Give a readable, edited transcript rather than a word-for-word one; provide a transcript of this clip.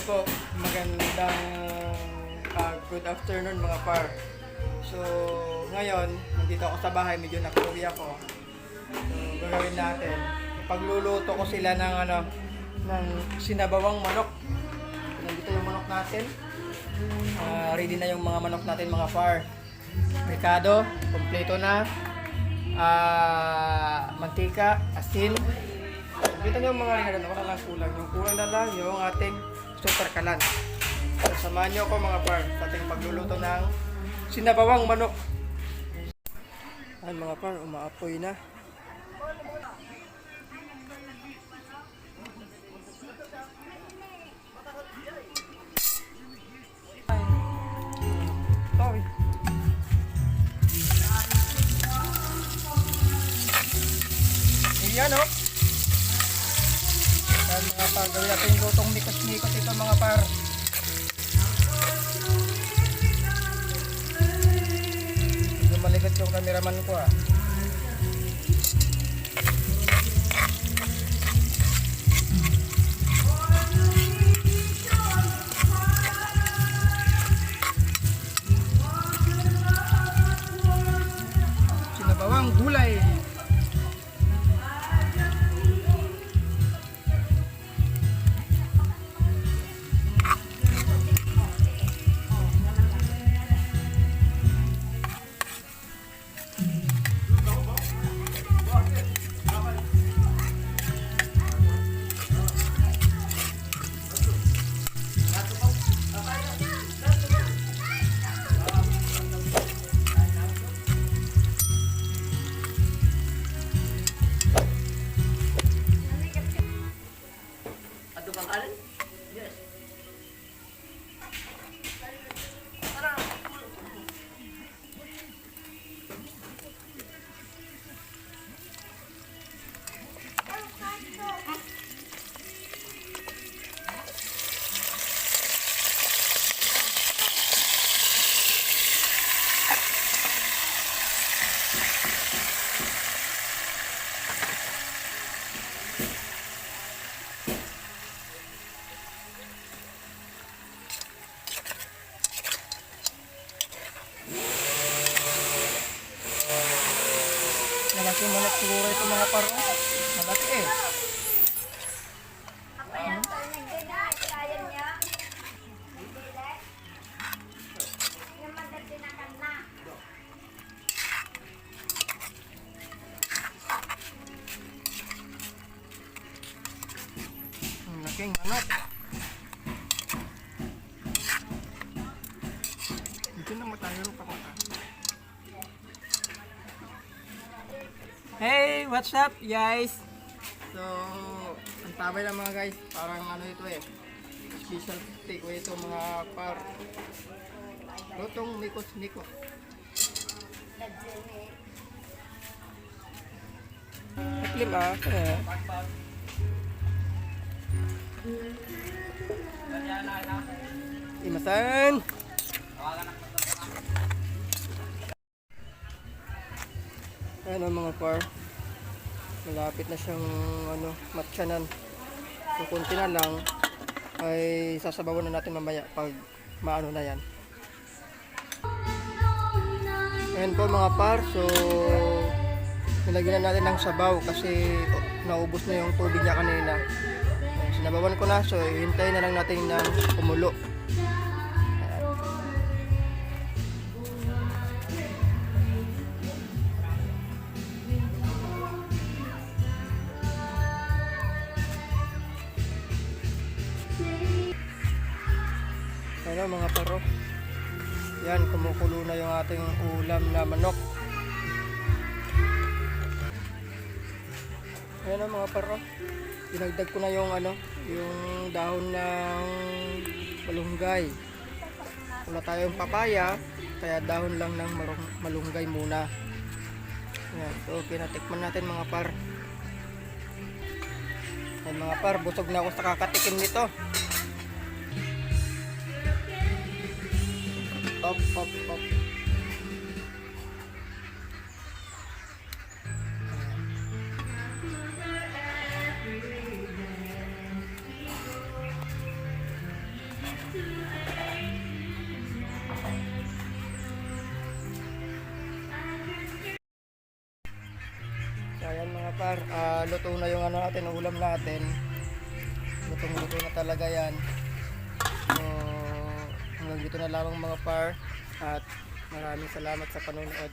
po, magandang good afternoon mga par. So, ngayon, nandito ako sa bahay, medyo nakuwi ako. So, gagawin natin, pagluluto ko sila ng ng sinabawang manok. So, nandito yung manok natin. Ready na yung mga manok natin mga par. Ricado, kompleto na. Mantika, asin. Dito yung mga ringan, wala lang kulang. Yung kulang na lang yung ating super kalan. So, samahan nyo ako mga par sa ating pagluluto ng sinabawang manok. Ay mga par, umaapoy na. Sorry. Yan o. Yan mga par, gawin natin yung lutong mikos-mikos ito mga par. Medyo maligot yung cameraman ko Sinabawang gulay. Malaki manok siguro ito mga paro. Malaki eh. Laking manok. Dito na matayo pa ko. Hey, what's up guys? So, ang tabay lang mga guys, parang ito special takeaway ito mga par. Lutong mikos-mikos. Iklim Imasan. Ayan mga par, malapit na siyang matyanan. So kunti na lang ay sasabawan na natin mamaya pag maano na yan. Ayan po mga par, so nilagyan na natin ng sabaw kasi naubos na yung tubig niya kanina. Ayan, sinabawan ko na, so hintayin na lang natin ng kumulo. Ayan mga paro, yan kumukulo na yung ating ulam na manok. Ayan mga paro, dinagdag ko na yung yung dahon ng malunggay. Wala tayong papaya, kaya dahon lang ng malunggay muna. Ayan, so pinatikman natin mga par. Ayan mga par, busog na ako sa kakatikim nito. Up. par, luto na yung ano natin, ulam natin. Lutong-luto na talaga yan. So, hanggang dito na lamang mga par. At maraming salamat sa panonood.